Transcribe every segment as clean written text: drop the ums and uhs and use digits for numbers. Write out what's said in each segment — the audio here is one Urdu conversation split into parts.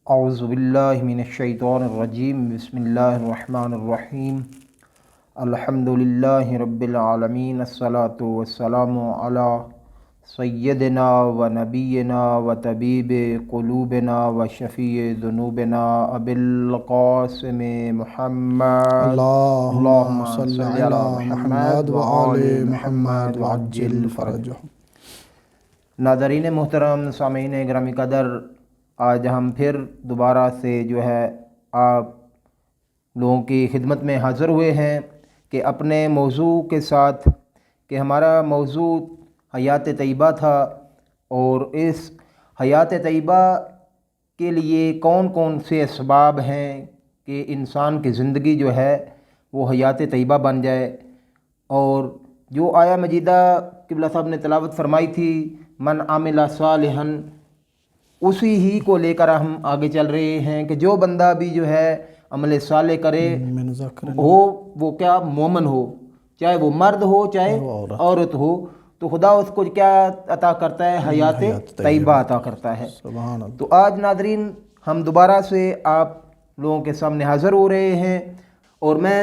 اعوذ باللہ من الشیطان الرجیم، بسم اللہ الرحمن الرحیم۔ الحمد للہ رب العالمین، الصلاۃ والسلام علی سیدنا و نبینا و طبیب قلوبنا و شفیع ذنوبنا ابی القاسم محمد اللہم صلی علی محمد و آل محمد وعجل فرجہ۔ ناظرین محترم، سامعین گرامی قدر، آج ہم پھر دوبارہ سے آپ لوگوں کی خدمت میں حاضر ہوئے ہیں کہ اپنے موضوع کے ساتھ، کہ ہمارا موضوع حیات طیبہ تھا، اور اس حیات طیبہ کے لیے کون کون سے اسباب ہیں کہ انسان کی زندگی وہ حیات طیبہ بن جائے۔ اور جو آیہ مجیدہ قبلہ صاحب نے تلاوت فرمائی تھی، من عامل صالحا، اسی ہی کو لے کر ہم آگے چل رہے ہیں کہ جو بندہ بھی عمل صالح کرے، وہ کیا مومن ہو، چاہے وہ مرد ہو چاہے عورت ہو، تو خدا اس کو کیا عطا کرتا ہے؟ حیات طیبہ عطا کرتا ہے۔ تو آج ناظرین ہم دوبارہ سے آپ لوگوں کے سامنے حاضر ہو رہے ہیں، اور میں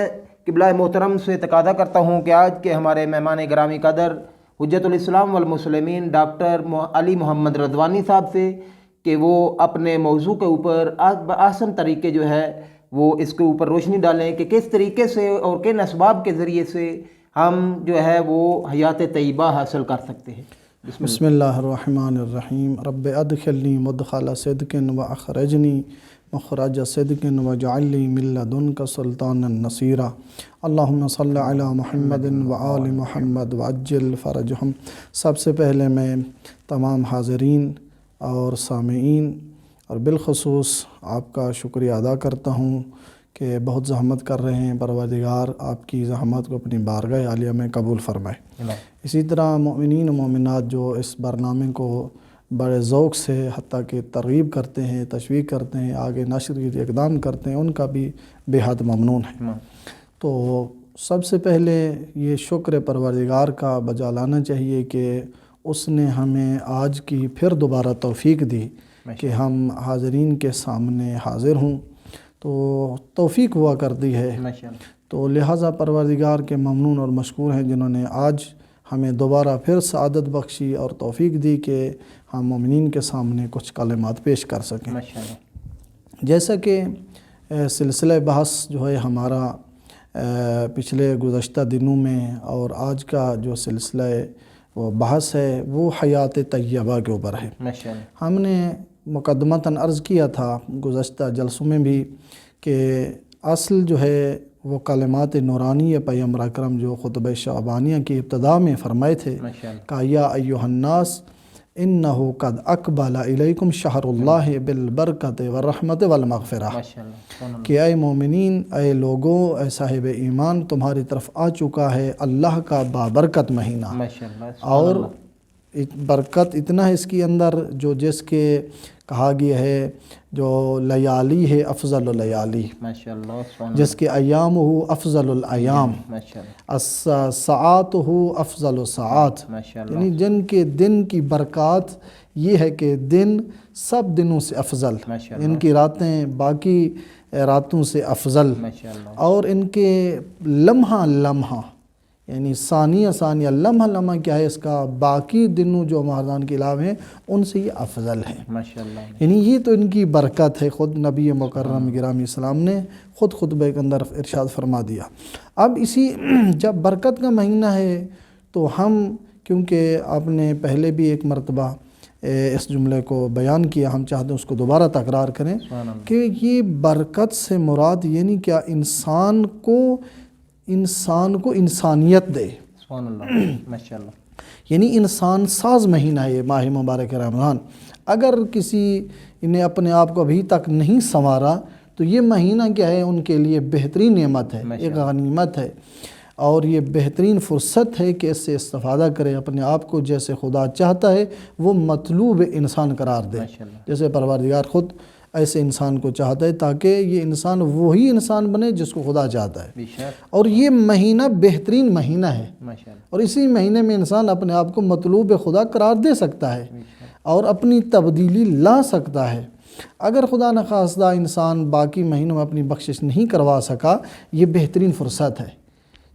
قبلہ محترم سے تقاضا کرتا ہوں کہ آج کے ہمارے مہمان گرامی قدر حجت الاسلام والمسلمین ڈاکٹر علی محمد رضوانی صاحب سے، کہ وہ اپنے موضوع کے اوپر آسان طریقے وہ اس کے اوپر روشنی ڈالیں کہ کس طریقے سے اور کن اسباب کے ذریعے سے ہم وہ حیات طیبہ حاصل کر سکتے ہیں۔ بسم اللہ الرحمن الرحیم۔ رب ادخلنی مدخل صدق و اخرجنی مخرج صدق واجعل لی من لدنک سلطانا نصیرا۔ اللہم صلی علی محمد و آل محمد وعجل فرجہم۔ سب سے پہلے میں تمام حاضرین اور سامعین اور بالخصوص آپ کا شکریہ ادا کرتا ہوں کہ بہت زحمت کر رہے ہیں۔ پروردگار آپ کی زحمت کو اپنی بارگاہ عالیہ میں قبول فرمائے۔ اسی طرح مومنین و مومنات جو اس برنامے کو بڑے ذوق سے حتیٰ کہ ترغیب کرتے ہیں، تشویق کرتے ہیں، آگے نشر کے اقدام کرتے ہیں، ان کا بھی بے حد ممنون ہے۔ تو سب سے پہلے یہ شکر پروردگار کا بجا لانا چاہیے کہ اس نے ہمیں آج کی پھر دوبارہ توفیق دی کہ ہم حاضرین کے سامنے حاضر ہوں، تو توفیق ہوا کرتی ہے۔ تو لہٰذا پروردگار کے ممنون اور مشکور ہیں جنہوں نے آج ہمیں دوبارہ پھر سعادت بخشی اور توفیق دی کہ ہم مومنین کے سامنے کچھ کلمات پیش کر سکیں۔ جیسا کہ سلسلہ بحث ہمارا پچھلے گزشتہ دنوں میں اور آج کا جو سلسلہ وہ بحث ہے وہ حیات طیبہ کے اوپر ہے۔ ہم نے مقدمتاً عرض کیا تھا گزشتہ جلسوں میں بھی کہ اصل وہ کلمات نورانی پیغمبر اکرم جو خطبہ شعبانیہ کی ابتدا میں فرمائے تھے کہ یا ایھا الناس انہ قد اقبل الیکم شہر اللہ بالبرکۃ والرحمت والمغفرہ، کہ اے مومنین، اے لوگوں، اے صاحب ایمان، تمہاری طرف آ چکا ہے اللہ کا بابرکت مہینہ، اور برکت اتنا ہے اس کے اندر جو جس کے کہا گیا ہے جو لیالی ہے افضل اللیالی، جس کے ایام ہو افضل الایام، ساعات ہو افضل الساعات، یعنی جن کے دن کی برکات یہ ہے کہ دن سب دنوں سے افضل، ان کی راتیں باقی راتوں سے افضل، اور ان کے لمحہ لمحہ یعنی ثانیہ ثانیہ، لمحہ لمحہ کیا ہے اس کا، باقی دنوں جو ماہران کے علاوہ ہیں ان سے یہ افضل ہے۔ یعنی یہ تو ان کی برکت ہے، خود نبی مکرم گرامی اسلام نے خود خطبہ کے اندر ارشاد فرما دیا۔ اب اسی جب برکت کا مہینہ ہے تو ہم، کیونکہ آپ نے پہلے بھی ایک مرتبہ اس جملے کو بیان کیا، ہم چاہتے ہیں اس کو دوبارہ تکرار کریں کہ یہ برکت سے مراد یعنی کیا، انسان کو انسانیت دے، یعنی انسان ساز مہینہ ہے یہ ماہ مبارک رمضان۔ اگر کسی نے اپنے آپ کو ابھی تک نہیں سنوارا تو یہ مہینہ کیا ہے، ان کے لیے بہترین نعمت ہے، ایک غنیمت ہے، اور یہ بہترین فرصت ہے کہ اس سے استفادہ کرے، اپنے آپ کو جیسے خدا چاہتا ہے وہ مطلوب انسان قرار دے، جیسے پروردگار خود ایسے انسان کو چاہتا ہے تاکہ یہ انسان وہی انسان بنے جس کو خدا چاہتا ہے۔ اور یہ مہینہ بہترین مہینہ ہے، اور اسی مہینے میں انسان اپنے آپ کو مطلوب خدا قرار دے سکتا ہے اور اپنی تبدیلی لا سکتا ہے۔ اگر خدا نخواستہ انسان باقی مہینوں میں اپنی بخشش نہیں کروا سکا، یہ بہترین فرصت ہے،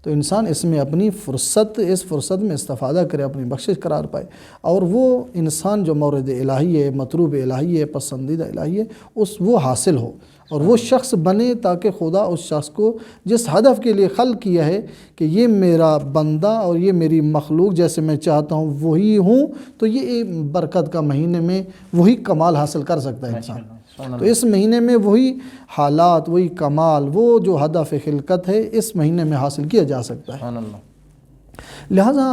تو انسان اس میں اپنی اس فرصت میں استفادہ کرے، اپنی بخشش قرار پائے، اور وہ انسان جو مورد الہی ہے، مطلوب الہی ہے، پسندیدہ الہی ہے، وہ حاصل ہو، اور وہ شخص بنے تاکہ خدا اس شخص کو جس ہدف کے لیے خلق کیا ہے کہ یہ میرا بندہ اور یہ میری مخلوق جیسے میں چاہتا ہوں وہی ہوں، تو یہ برکت کا مہینے میں وہی کمال حاصل کر سکتا ہے انسان۔ تو اس مہینے میں وہی حالات، وہی کمال، وہ جو ہدف خلقت ہے اس مہینے میں حاصل کیا جا سکتا ہے۔ لہٰذا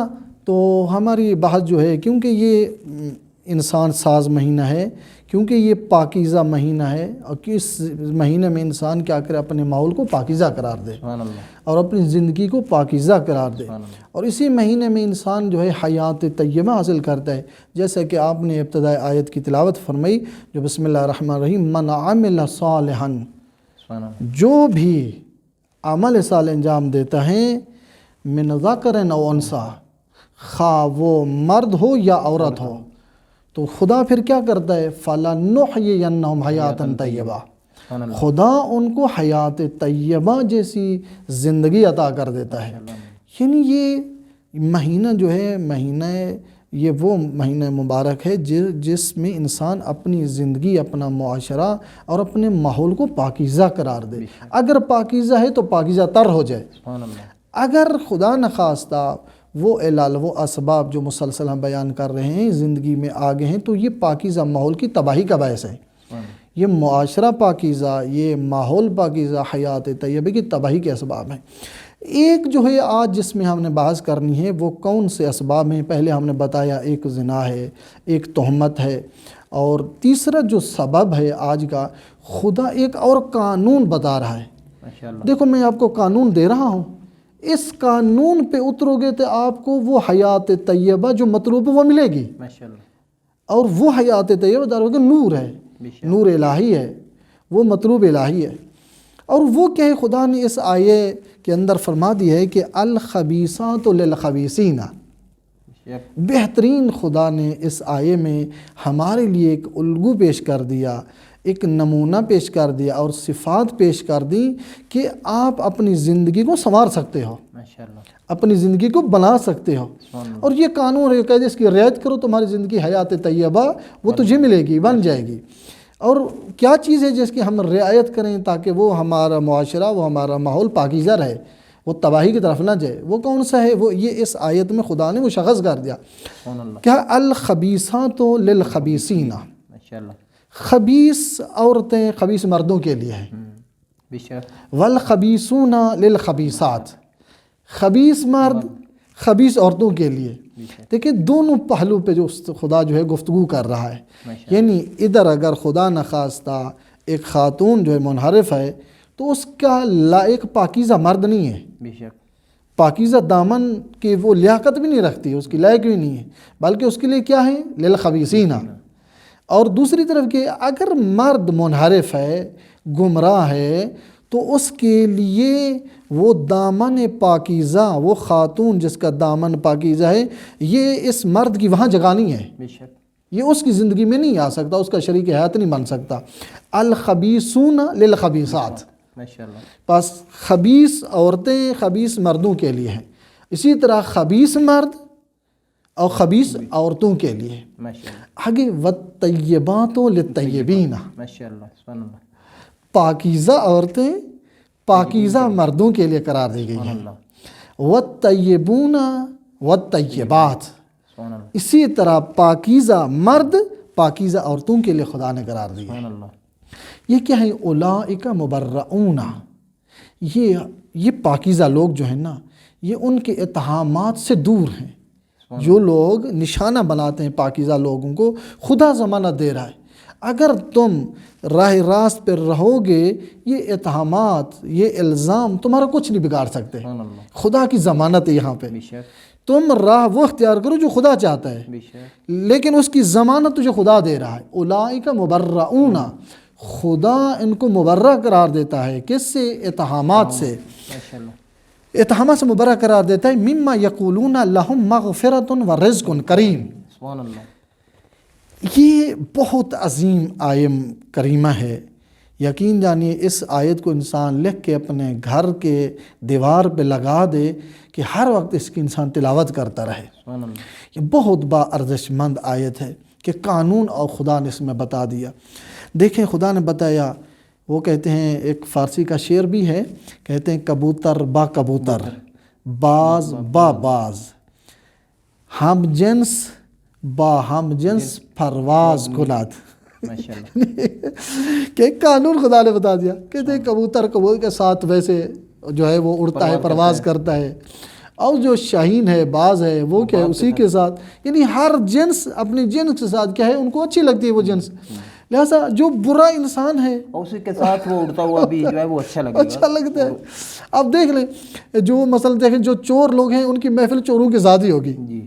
تو ہماری بحث جو ہے، کیونکہ یہ انسان ساز مہینہ ہے، کیونکہ یہ پاکیزہ مہینہ ہے، اور اس مہینے میں انسان کیا کرے، اپنے ماحول کو پاکیزہ قرار دے اور اپنی زندگی کو پاکیزہ قرار دے، اور اسی مہینے میں انسان جو ہے حیات طیبہ حاصل کرتا ہے، جیسا کہ آپ نے ابتدائی آیت کی تلاوت فرمائی جو بسم اللہ الرحمن الرحیم، من عمل صالحا، جو بھی عمل صالح انجام دیتا ہے، من ذکر او انثی، خواہ وہ مرد ہو یا عورت ہو، تو خدا پھر کیا کرتا ہے، فَلَنُحْيِيَنَّهُمْ حَيَاتًا طَيِّبَةً، خدا ان کو حیات طیبہ جیسی زندگی عطا کر دیتا ہے۔ یعنی یہ مہینہ جو ہے، یہ وہ مہینہ مبارک ہے جس میں انسان اپنی زندگی، اپنا معاشرہ اور اپنے ماحول کو پاکیزہ قرار دے۔ اگر پاکیزہ ہے تو پاکیزہ تر ہو جائے، اگر خدا نخواستہ وہ علل، وہ اسباب جو مسلسل ہم بیان کر رہے ہیں زندگی میں آگے ہیں، تو یہ پاکیزہ ماحول کی تباہی کا باعث ہے۔ یہ معاشرہ پاکیزہ، یہ ماحول پاکیزہ، حیات طیبہ کی تباہی کے اسباب ہیں۔ ایک جو ہے آج جس میں ہم نے بحث کرنی ہے وہ کون سے اسباب ہیں؟ پہلے ہم نے بتایا ایک زنا ہے، ایک تہمت ہے، اور تیسرا جو سبب ہے آج کا، خدا ایک اور قانون بتا رہا ہے۔ دیکھو میں آپ کو قانون دے رہا ہوں، اس قانون پہ اترو گے تو آپ کو وہ حیات طیبہ جو مطلوب ہے وہ ملے گی، اور وہ حیات طیبہ دراصل نور ہے، نور الہی ہے، وہ مطلوب الہی ہے۔ اور وہ کہ خدا نے اس آیے کے اندر فرما دی ہے کہ الخبیثات للخبیثین، بہترین خدا نے اس آیے میں ہمارے لیے ایک الگو پیش کر دیا، ایک نمونہ پیش کر دیا اور صفات پیش کر دی کہ آپ اپنی زندگی کو سنوار سکتے ہو، اپنی زندگی کو بنا سکتے ہو، اور یہ قانون ہے کہ اس کی رعایت کرو تمہاری زندگی حیات طیبہ وہ تجھے ملے گی، بن جائے گی۔ اور کیا چیز ہے جس کی ہم رعایت کریں تاکہ وہ ہمارا معاشرہ، وہ ہمارا ماحول پاکیزہ رہے، وہ تباہی کی طرف نہ جائے؟ وہ کون سا ہے؟ وہ یہ اس آیت میں خدا نے مشخص کر دیا، کیا الخبیثات للخبیثین، خبیث عورتیں خبیث مردوں کے لیے ہیں، والخبیثون للخبیثات، خبیث مرد خبیث عورتوں کے لیے۔ دیکھیں دونوں پہلو پہ جو خدا جو ہے گفتگو کر رہا ہے، یعنی ادھر اگر خدا نخواستہ ایک خاتون جو ہے منحرف ہے تو اس کا لائق پاکیزہ مرد نہیں ہے، پاکیزہ دامن کی وہ لیاقت بھی نہیں رکھتی، اس کی لائق بھی نہیں ہے، بلکہ اس کے لیے کیا ہے، للخبیثین۔ اور دوسری طرف کہ اگر مرد منحرف ہے، گمراہ ہے، تو اس کے لیے وہ دامن پاکیزہ، وہ خاتون جس کا دامن پاکیزہ ہے، یہ اس مرد کی وہاں جگہ نہیں ہے، یہ اس کی زندگی میں نہیں آ سکتا، اس کا شریک حیات نہیں بن سکتا۔ الخبیثون للخبیثات، پس خبیث عورتیں خبیث مردوں کے لیے ہیں، اسی طرح خبیث مرد اور خبیث عورتوں کے لیے۔ آگے والطیبات للطیبین، پاکیزہ عورتیں پاکیزہ مردوں کے لیے قرار دی گئی ہیں، والطیبون والطیبات، اسی طرح پاکیزہ مرد پاکیزہ عورتوں کے لیے خدا نے قرار دی ہے۔ یہ کیا ہے؟ اولئک مبرؤون، یہ پاکیزہ لوگ جو ہیں نا، یہ ان کے اتہامات سے دور ہیں۔ جو لوگ نشانہ بناتے ہیں پاکیزہ لوگوں کو، خدا ضمانت دے رہا ہے اگر تم راہ راست پر رہو گے، یہ اتہامات، یہ الزام تمہارا کچھ نہیں بگاڑ سکتے، خدا کی ضمانت ہے یہاں پہ۔ تم راہ وہ اختیار کرو جو خدا چاہتا ہے، لیکن اس کی ضمانت تجھے خدا دے رہا ہے۔ اولئک مبرؤون، خدا ان کو مبرہ قرار دیتا ہے، کس سے؟ اتہامات سے، اتہامات سے مبرہ قرار دیتا ہے۔ مما یقولون لہم مغفرۃ ورزق کریم، یہ بہت عظیم آیت کریمہ ہے. یقین جانیے اس آیت کو انسان لکھ کے اپنے گھر کے دیوار پہ لگا دے کہ ہر وقت اس کی انسان تلاوت کرتا رہے. سبحان اللہ. یہ بہت با ارزش مند آیت ہے کہ قانون اور خدا نے اس میں بتا دیا. دیکھیں خدا نے بتایا، وہ کہتے ہیں ایک فارسی کا شعر بھی ہے، کہتے ہیں کبوتر با کبوتر، باز با باز، ہم جنس با ہم جنس پرواز کناد. کہ قانون خدا نے بتا دیا. کہتے ہیں کبوتر کبوتر کے ساتھ ویسے جو ہے وہ اڑتا ہے، پرواز کرتا ہے، اور جو شاہین ہے، باز ہے، وہ کیا ہے اسی کے ساتھ. یعنی ہر جنس اپنی جنس کے ساتھ کیا ہے ان کو اچھی لگتی ہے وہ جنس. لہٰذا جو برا انسان ہے اسی کے ساتھ وہ اڑتا ہوا بھی جو ہے وہ اچھا لگے گا، اچھا لگتا ہے. اب دیکھ لیں جو مثلا دیکھیں جو چور لوگ ہیں ان کی محفل چوروں کے ساتھ ہی ہوگی. جی.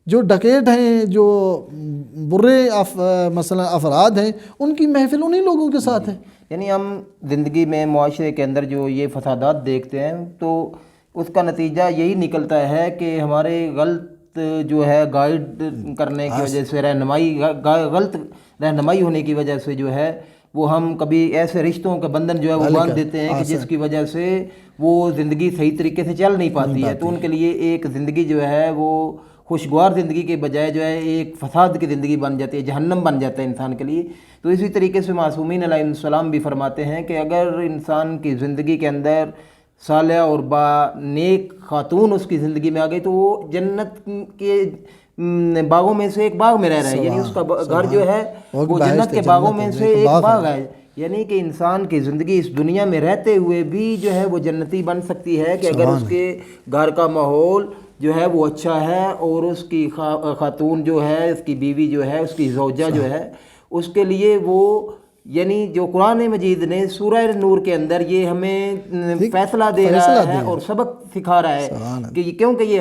جو ڈکیٹ ہیں، جو برے مثلا افراد ہیں، ان کی محفل انہی لوگوں کے ساتھ ہے. یعنی ہم زندگی میں معاشرے کے اندر جو یہ فسادات دیکھتے ہیں تو اس کا نتیجہ یہی نکلتا ہے کہ ہمارے غلط جو ہے گائیڈ کرنے کی وجہ سے، غلط رہنمائی ہونے کی وجہ سے جو ہے وہ ہم کبھی ایسے رشتوں کے بندھن جو ہے وہ باندھ دیتے ہیں کہ جس کی وجہ سے وہ زندگی صحیح طریقے سے چل نہیں پاتی ہے. تو ان کے لیے ایک زندگی جو ہے وہ خوشگوار زندگی کے بجائے جو ہے ایک فساد کی زندگی بن جاتی ہے، جہنم بن جاتا ہے انسان کے لیے. تو اسی طریقے سے معصومین علیہ السلام بھی فرماتے ہیں کہ اگر انسان کی زندگی کے اندر صالح اور با نیک خاتون اس کی زندگی میں آ گئی تو وہ جنت کے باغوں میں سے ایک باغ میں رہ رہا ہے. یعنی اس کا گھر جو ہے وہ جنت کے باغوں میں سے ایک باغ ہے. یعنی کہ انسان کی زندگی اس دنیا میں رہتے ہوئے بھی جو ہے وہ جنتی بن سکتی ہے کہ اگر اس کے گھر کا ماحول جو ہے وہ اچھا ہے اور اس کی خاتون جو ہے، اس کی بیوی جو ہے، اس کی زوجہ جو ہے، اس کے لیے وہ یعنی جو قرآن مجید نے سورہ نور کے اندر یہ ہمیں فیصلہ دے رہا ہے اور سبق سکھا رہا ہے کہ کیونکہ یہ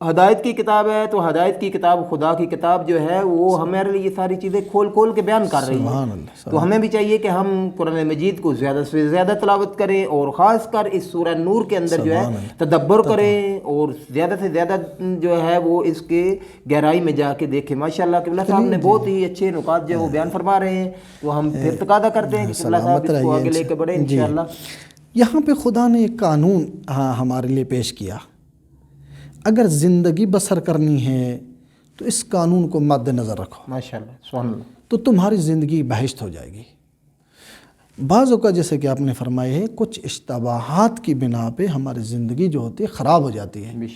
ہدایت کی کتاب ہے تو ہدایت کی کتاب، خدا کی کتاب جو ہے وہ ہمارے لیے ساری چیزیں کھول کھول کے بیان کر رہی ہے. تو ہمیں بھی چاہیے کہ ہم قرآن مجید کو زیادہ سے زیادہ تلاوت کریں اور خاص کر اس سورہ نور کے اندر جو ہے تدبر کریں اور زیادہ سے زیادہ جو ہے وہ اس کے گہرائی میں جا کے دیکھیں. ماشاءاللہ قبلہ صاحب نے بہت ہی اچھے نکات جو ہے وہ بیان فرما رہے ہیں. تو ہم پھر تقاضا کرتے ہیں کہ قبلہ صاحب اس کو آگے لے کے بڑھیں انشاءاللہ. یہاں پہ خدا نے ایک قانون ہمارے لیے پیش کیا. اگر زندگی بسر کرنی ہے تو اس قانون کو مد نظر رکھو. ماشاءاللہ سبحان اللہ. تو تمہاری زندگی بہشت ہو جائے گی. بعض اوقات جیسے کہ آپ نے فرمایا ہے کچھ اشتباہات کی بنا پہ ہماری زندگی جو ہوتی ہے خراب ہو جاتی ہے.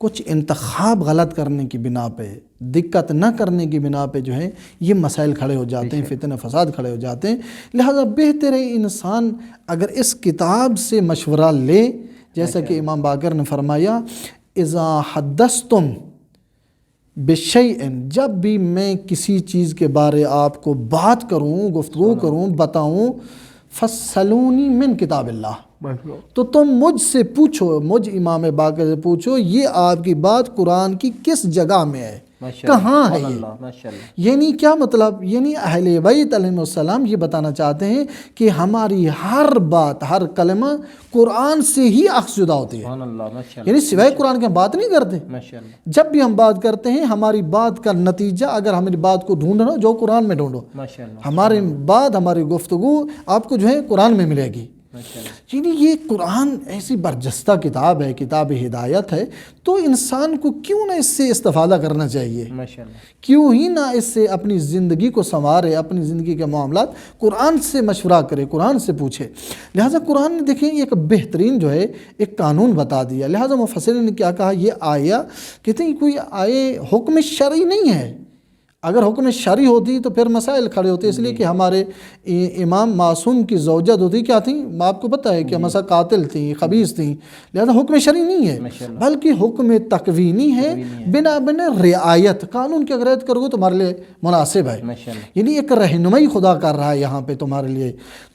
کچھ انتخاب غلط کرنے کی بنا پہ، دقت نہ کرنے کی بنا پہ جو ہے یہ مسائل کھڑے ہو جاتے ہیں، فتنہ فساد کھڑے ہو جاتے ہیں. لہذا بہتر ہے انسان اگر اس کتاب سے مشورہ لے، جیسا کہ امام باقر نے فرمایا اذا حدثتم بشیء، جب بھی میں کسی چیز کے بارے آپ کو بات کروں، گفتگو کروں، بتاؤں، فسلونی من کتاب اللہ، تو تم مجھ سے پوچھو، مجھ امام باقر سے پوچھو یہ آپ کی بات قرآن کی کس جگہ میں ہے، کہاں ہے یہ. یعنی کیا مطلب؟ یعنی اہل بیت علیہ السلام یہ بتانا چاہتے ہیں کہ ہماری ہر بات، ہر کلمہ قرآن سے ہی اخذ شدہ ہوتی ہے. یعنی سوائے قرآن کے ہم بات نہیں کرتے. جب بھی ہم بات کرتے ہیں ہماری بات کا نتیجہ، اگر ہماری بات کو ڈھونڈنا جو قرآن میں ڈھونڈو، ہماری بات، ہماری گفتگو آپ کو جو ہے قرآن میں ملے گی. یعنی یہ قرآن ایسی برجستہ کتاب ہے، کتاب ہدایت ہے. تو انسان کو کیوں نہ اس سے استفادہ کرنا چاہیے، کیوں ہی نہ اس سے اپنی زندگی کو سنوارے، اپنی زندگی کے معاملات قرآن سے مشورہ کرے، قرآن سے پوچھے. لہٰذا قرآن نے دیکھیں ایک بہترین جو ہے ایک قانون بتا دیا. لہٰذا مفسرین نے کیا کہا، یہ آیا کہتے ہیں کوئی آئے حکم شرعی نہیں ہے. اگر حکم شرعی ہوتی تو پھر مسائل کھڑے ہوتے، اس لیے کہ ہمارے امام معصوم کی زوجہ ہوتی کیا تھیں، آپ کو پتہ ہے کہ مثلا قاتل تھیں، خبیث تھیں. لہذا حکم شرعی نہیں ہے بلکہ حکم تکوینی ہے، بنا رعایت. قانون کی اگر رعایت کرو گے تمہارے لیے مناسب ہے. یعنی ایک رہنمائی خدا کر رہا ہے یہاں پہ تمہارے لیے.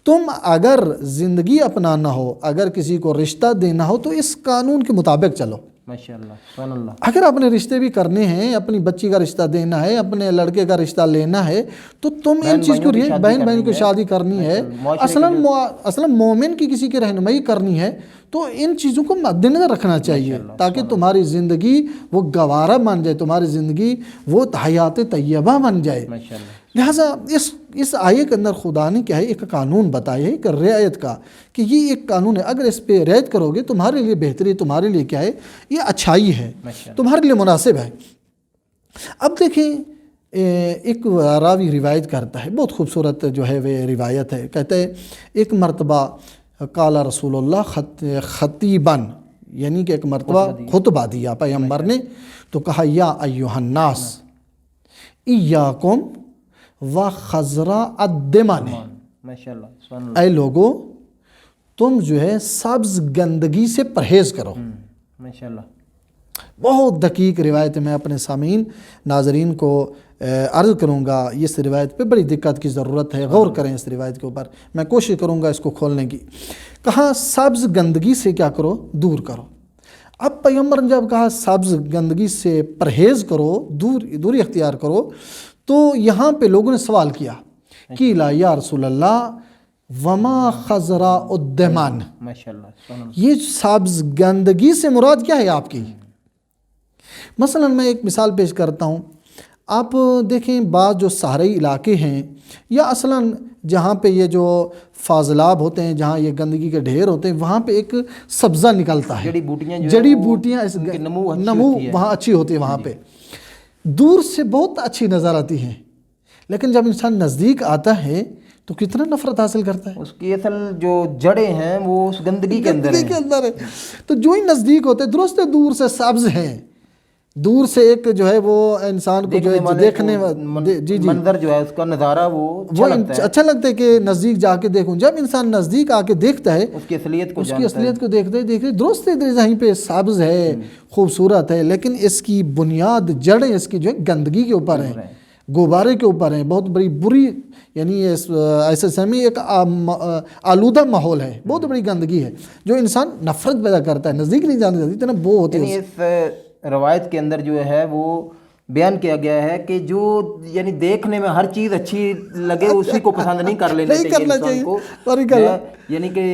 تم اگر زندگی اپنانا ہو، اگر کسی کو رشتہ دینا ہو تو اس قانون کے مطابق چلو. اگر اپنے رشتے بھی کرنے ہیں، اپنی بچی کا رشتہ دینا ہے، اپنے لڑکے کا رشتہ لینا ہے، تو تم ان چیز کو بہن کو شادی کرنی ہے، اصلاً مومن کی کسی کی رہنمائی کرنی ہے، تو ان چیزوں کو مد نظر رکھنا چاہیے تاکہ تمہاری زندگی وہ گوارا بن جائے، تمہاری زندگی وہ حیات طیبہ بن جائے۔ لہٰذا اس آیے کے اندر خدا نے کیا ہے ایک قانون بتایا ہے، ایک رعایت کا، کہ یہ ایک قانون ہے، اگر اس پہ رعایت کرو گے تمہارے لیے بہتری، تمہارے لیے کیا ہے یہ اچھائی ہے، تمہارے لیے مناسب ہے۔ اب دیکھیں ایک راوی روایت کرتا ہے، بہت خوبصورت جو ہے وہ روایت ہے، کہتے ہیں ایک مرتبہ قال رسول اللہ خطیباً، یعنی کہ ایک مرتبہ خطبہ دیا پیغمبر نے، تو کہا یا ایھا الناس ایاکم وخضراء الدمن، اے لوگو تم جو ہے سبز گندگی سے پرہیز کرو۔ بہت دقیق روایت میں اپنے سامعین ناظرین کو عرض کروں گا، اس روایت پہ بڑی دقت کی ضرورت ہے، غور کریں اس روایت کے اوپر، میں کوشش کروں گا اس کو کھولنے کی۔ کہا سبز گندگی سے کیا کرو، دور کرو۔ اب پیغمبر نے جب کہا سبز گندگی سے پرہیز کرو، دوری اختیار کرو، تو یہاں پہ لوگوں نے سوال کیا قیل یا رسول اللہ وما خضراء الدمن، یہ سبز گندگی سے مراد کیا ہے آپ کی؟ مثلا میں ایک مثال پیش کرتا ہوں، آپ دیکھیں بعض جو صحرائی علاقے ہیں یا اصلا جہاں پہ یہ جو فاضلاب ہوتے ہیں، جہاں یہ گندگی کے ڈھیر ہوتے ہیں، وہاں پہ ایک سبزہ نکلتا ہے، جڑی بوٹیاں نمو وہاں اچھی ہوتی ہے، وہاں پہ دور سے بہت اچھی نظر آتی ہیں، لیکن جب انسان نزدیک آتا ہے تو کتنا نفرت حاصل کرتا ہے، اس کی اصل جو جڑیں ہیں وہ اس گندگی کے اندر ہیں۔ تو جو ہی نزدیک ہوتے درست دور سے سبز ہیں، دور سے ایک جو ہے وہ انسان کو جو ہے دیکھنے منظر جو ہے اس کا نظارہ وہ اچھا لگتا ہے کہ نزدیک جا کے دیکھوں۔ جب انسان نزدیک آ کے دیکھتا ہے اس کی اصلیت کو دیکھتے درست یہیں پہ سبز ہے، خوبصورت ہے، لیکن اس کی بنیاد جڑیں اس کی جو ہے گندگی کے اوپر ہیں، غبارے کے اوپر ہیں، بہت بڑی بری، یعنی ایسے سمی ایک آلودہ ماحول ہے، بہت بڑی گندگی ہے جو انسان نفرت پیدا کرتا ہے، نزدیک نہیں جانے دیتی، اتنا بو ہوتی ہے۔ اس روایت کے اندر جو ہے وہ بیان کیا گیا ہے کہ جو یعنی دیکھنے میں ہر چیز اچھی لگے اسی کو پسند نہیں کر لینا چاہیے انسان کو، یعنی کہ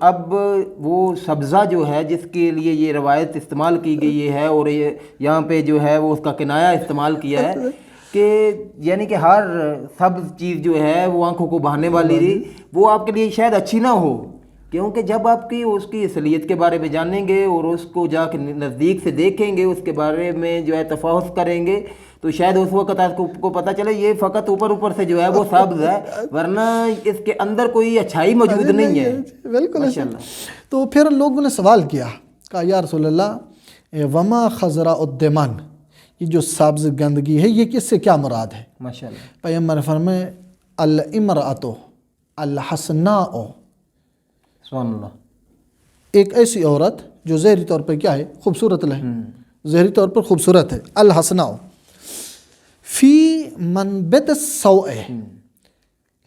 اب وہ سبزہ جو ہے جس کے لیے یہ روایت استعمال کی گئی ہے، اور یہاں پہ جو ہے وہ اس کا کنایہ استعمال کیا ہے کہ یعنی کہ ہر سبز چیز جو ہے وہ آنکھوں کو بہانے والی وہ آپ کے لیے شاید اچھی نہ ہو، کیونکہ جب آپ کی اس کی اصلیت کے بارے میں جانیں گے اور اس کو جا کے نزدیک سے دیکھیں گے، اس کے بارے میں جو ہے تفحص کریں گے، تو شاید اس وقت آپ کو پتہ چلے یہ فقط اوپر سے جو ہے وہ سبز ہے، ورنہ اس کے اندر کوئی اچھائی موجود نہیں ہے۔ بالکل ماشاءاللہ۔ تو پھر لوگوں نے سوال کیا، کہا یا رسول اللہ وما خضراء الدمن، یہ جو سبز گندگی ہے یہ کس سے کیا مراد ہے؟ ماشاءاللہ۔ پیغمبر نے فرمایا الامرأۃ الحسناء، سبحان اللہ، ایک ایسی عورت جو ظاہری طور پر کیا ہے، خوبصورت ہے، ظاہری طور پر خوبصورت ہے، الحسناء فی منبت السوء،